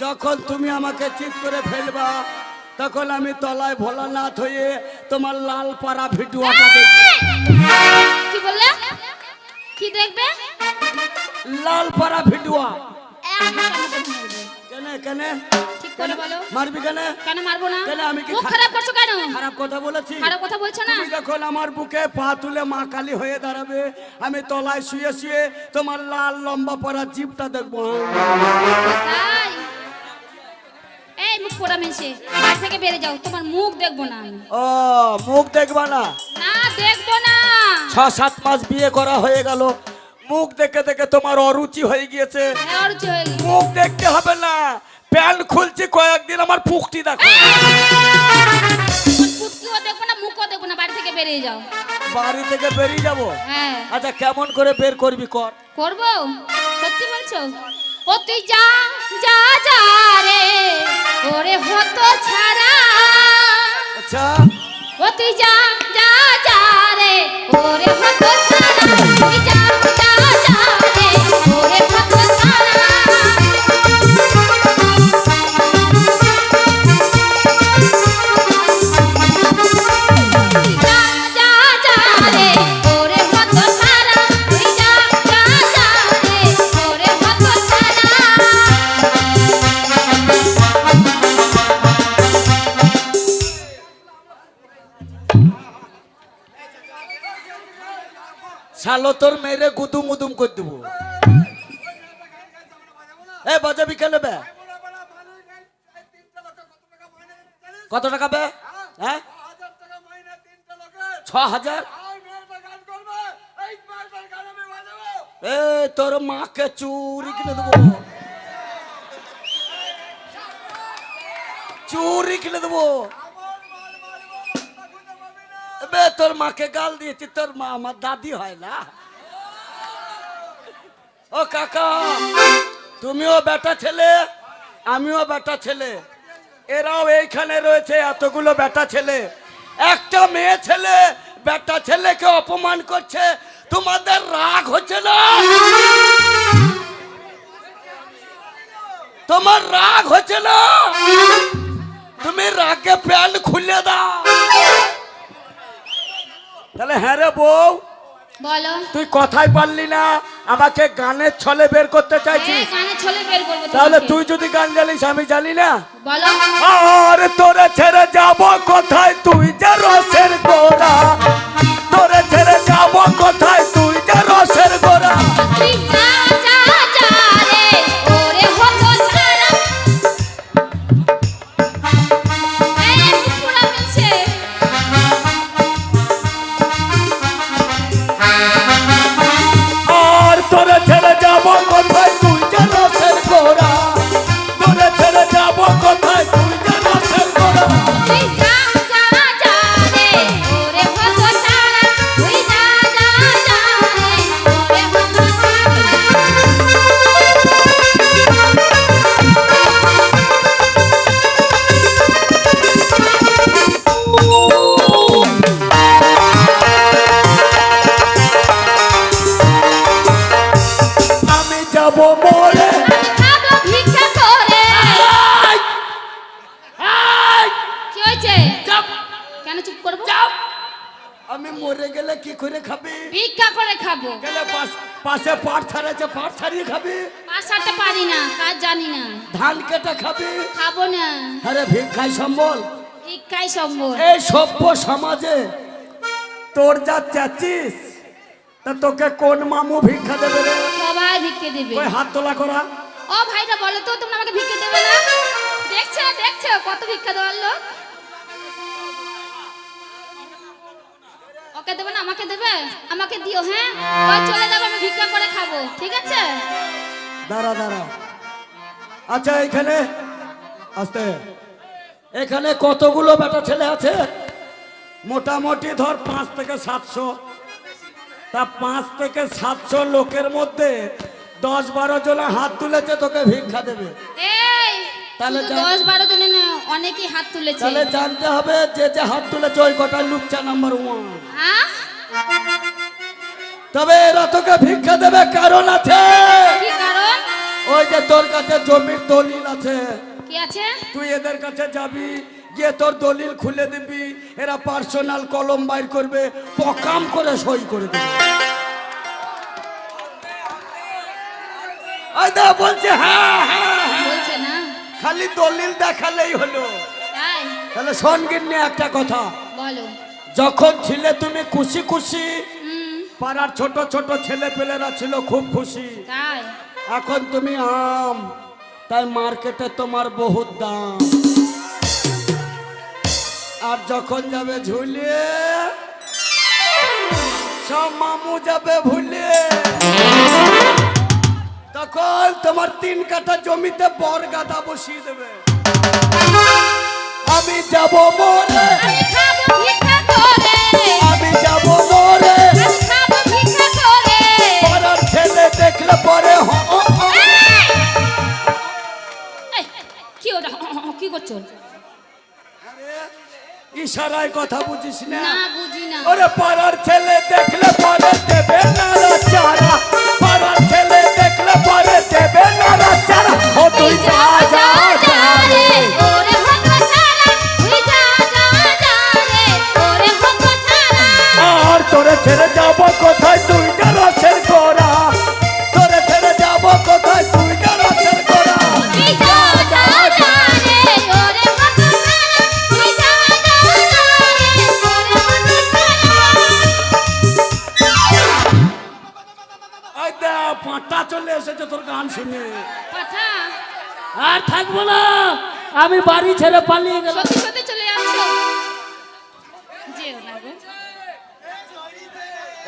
যখন তুমি আমাকে চিৎ করে ফেলবা তখন আমি তলায় ভোলানাথ হয়ে তোমার লাল পাড়া ভিডিওটা দেখব। কি বললে? কি দেখবে? লাল পাড়া ভিডিও। কেন কেন ঠিক করে বলো। মারবি কেন? কেন মারবো না? কেন আমি কি মুখ খারাপ করছো কেন? খারাপ কথা বলেছি? খারাপ কথা বলছো না? তুমি যখন আমার বুকে পা তুলে মা কালী হয়ে দাঁড়াবে আমি তলায় শুয়ে শুয়ে তোমার লাল লম্বা পড়া জিভটা দেখবো। তাই এই মুখ পোড়া মেশে বাড়ি থেকে বেরিয়ে যাও, তোমার মুখ দেখবো না আমি। ও মুখ দেখবা না? না দেখবো না। 6-7 মাস বিয়ে করা হয়ে গেল, মুখ দেখে দেখে তোমার অরুচি হয়ে গিয়েছে। হ্যাঁ, অরুচি হয়ে গেছে। মুখ দেখতে হবে না, প্যান্ট খুলছি কয়েকদিন আমার পুকটি দেখো। পুটকিও দেখবো না, মুখও দেখবো না, বাড়ি থেকে বেরিয়ে যাও। বাড়ি থেকে বেরিয়ে যাব? হ্যাঁ। আচ্ছা কেমন করে বের করবি কর। করবো? সত্যি বলছো? ও তুই যা যা যা রে ওরে হতো ছাড়া। আচ্ছা ও তুই যা যা যা রে ওরে হতো ছাড়া। তুই যা যা যা রে ওরে হতো ছাড়া। শালো তোর মেরে গুদুম উদুম করে দেবো। এ বাজাবি কেন বে? কত টাকা বে? হ্যাঁ 6,000। এ তোর মাকে চুরি কিনে দেবো, চুরি কিনে দেবো। বে তোর মাকে গাল দিয়েছি, তোর মা আমার দাদি হয় না। ও কাকা তুমিও বেটা ছেলে আমিও বেটা ছেলে, এরাও এইখানে রয়েছে এতগুলো বেটা ছেলে। একটা মেয়ে ছেলে বেটা ছেলেকে অপমান করছে, তোমাদের রাগ হচ্ছে না? তোমার রাগ হচ্ছে না? তুমি রাগে প্যান্ট খুলে দাও। তাহলে হ্যাঁ রে বউ বলো। তুই কথাই পারলি না, আমাকে গানের ছলে বের করতে চাইছিস। গানের ছলে বের করব। তাহলে তুই যদি গান জানিস আমি জানি না। বলো। আর তোরে ছেড়ে যাব কোথায় তুই যে রসের গোড়া, তোরে ছেড়ে যাব কোথায় তুই যে রসের গোড়া। তুই যা যা যা রে ওরে হতো ছাড়া। এই মুখ পোড়া মেশে আর তোরে ছেড়ে যাব কোথায় তুই যে রসের গোড়া, তোরে ছেড়ে যাব কোথায় তুই যে রসের গোড়া। তুই যা যা যা রে ওরে হতো ছাড়া। তুই যা যা যা রে ওরে হতো আমি যাব মোড়ে খাবো ভিক্ষা করে। আই! আই! কি হয়েছে? চাপ! কেন চুপ করবো? চাপ! আমি মরে গেলে কি করে খাবি? ভিক্ষা করে খাবো। গেলে পাশে পাট ছাড়াচ্ছে, পাট ছাড়িয়ে খাবি। পাশাতে পারি না, কাজ জানি না। ধান কেটে খাবি। খাবো না। আরে ভিক্ষাই সম্বল। ভিক্ষাই সম্বল। এই সভ্য সমাজে তোর যা চাচ্ছিস তা তোকে কোন মামু ভিক্ষা দেবে রে? সবাই ভিক্ষে দেবে। ওই হাত তোলা করা। ও ভাইটা বলো তো তোমরা আমাকে ভিক্ষে দেবে না? দেখছো দেখছো কত ভিক্ষা দেওয়ার লোক। ওকে দেবে না, আমাকে দেবে? আমাকে দিও। হ্যাঁ ওই চলে যাবে, আমি ভিক্ষা করে খাবো। ঠিক আছে? দাঁড়া দাঁড়া। আচ্ছা এখানে আস্তে, এখানে কতগুলো বেটা ছেলে আছে? মোটামুটি ধর 5 থেকে 700। তা 5 থেকে 700 লোকের মধ্যে 10-12 জন হাত তুলেছে তোকে ভিক্ষা দেবে। এই তাহলে শুধু 10-12 জনে না, অনেকেই হাত তুলেছে। তাহলে জানতে হবে যে যে হাত তুলেছে ওই কটা লুচ্চা নাম্বার 1। হ্যাঁ তবে এরা তোকে ভিক্ষা দেবে কারণ আছে। কি কারণ? ওই যে তোর কাছে জমির দলিল আছে, কি আছে? তুই এদের কাছে যাবি, গিয়ে তোর দলিল খুলে দিবি, এরা পার্সোনাল কলম বাইর করবে, পকাম করে সই করে দেবে। ওই দা বলছে হ্যাঁ হ্যাঁ হ্যাঁ। বলছে না? খালি দলিল দেখালেই হলো। তাই? তাহলে সঙ্গীর নিয়ে একটা কথা, বলো। যখন ছিলে তুমি খুশি খুশি, হুম, পাড়ার ছোট ছোট ছেলে পেলেরা ছিল খুব খুশি। তাই? এখন তুমি আম, তাই মার্কেটে তোমার বহুত দাম। আর যখন যাবে ঝুলিয়ে, সব মামু যাবে ভুলে, তখন তোমার 3 কাঠা জমিতে বর গাদা বসিয়ে দেবে। আমি যাব মরে, আমি খাবো ভিক্ষা করে, আমি যাব মরে, আমি খাবো ভিক্ষা করে। পাড়ার ছেলে দেখলে পরে এই, কি ওটা কি করছো? ইশারায় কথা বুঝিস না? না বুঝি না। ওরে পাড়ার ছেলে দেখলে পরে দেবে নারা চারা, পাড়ার ছেলে দেখলে পরে দেবে নারা চারা। ও তুই যা যা যা রে, ওরে হতো ছাড়া, তুই যা যা যা রে, ওরে হতো ছাড়া। আর তোরে ছেড়ে যাব কোথায়, তুই যা রসের গোড়া, তোরে ছেড়ে যাব কোথায়, তুই যা রসের গোড়া। তুই যা যা যা রে, ওরে হতো ছাড়া, তুই যা যা যা রে, ওরে হতো ছাড়া। এই দা পাঁটা চলে এসেছে তোর গান শুনে। পাঠা, আর থাকবো না, আমি বাড়ি ছেড়ে পালিয়ে গেলাম। সত্যি সত্যি চলে যাচ্ছো? যেও না গো,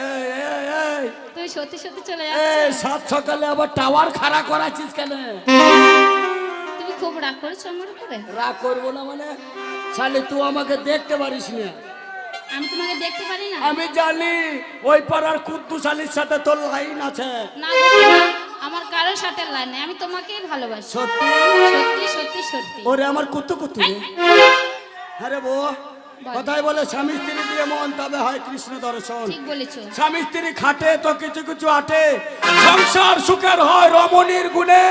এই এই এই তুই সত্যি সত্যি চলে এই যাচ্ছো? সাত সকালে আবার টাওয়ার খাড়া করাছিস কেন? তুমি খুব রাগ করেছো আমার উপরে? রাগ করবো না মানে, শালি তুই আমাকে দেখতে পারিস না। আমি তোমাকে দেখতে পারি না? আমি জানি ওই পাড়ার কুদ্দুস আলীর সাথে তোর লাইন আছে। না গো, না, আমার কারোর সাথে লাইন নেই, আমি তোমাকেই ভালোবাসি। সত্যি? সত্যি সত্যি সত্যি। ওরে আমার কুত্তু কুত্তু রে। আরে বো, কথাই বলে স্বামী স্ত্রী দিয়ে মন তবে হয় কৃষ্ণ দর্শন। ঠিক বলেছো। স্বামী স্ত্রী খাটে তো কিছু কিছু আটে, সংসার সুখের হয় রমণীর গুণে,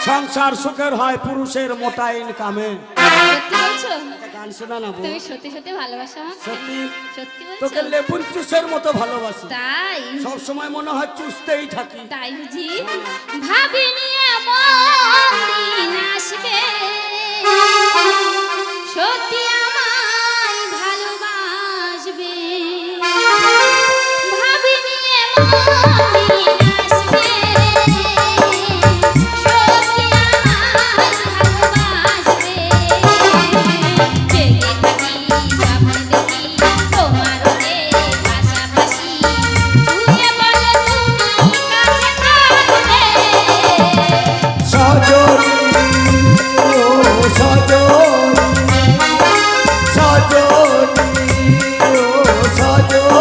সংসার সুখের হয় পুরুষের মোটা ইনকামে। সত্যি বলছো? গান শোনা না বো। তুমি সত্যি সত্যি ভালোবাসো আমাকে? সত্যি সত্যি তোকে বলছো? লেবুন চুষের মতো ভালোবাসি, তাই? সব সময় মনে হয় চুষতেই থাকি। তাই বুঝি? ভাবিনি এমন দিন আসবে, সত্যি আমায় ভালোবাসবে। ভাবিনি এমন দিন আসবে, সত্যি আমায় ভালোবাসবে। জেগে থাকি, স্বপ্ন দেখি, তোমার ওরে পাশাপাশি, ছুঁয়ে বলো তুমি কাছে থাকবে। সজনী ও সজনী, সজনী ও সজনী।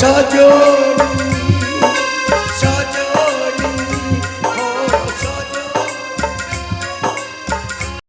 সজনী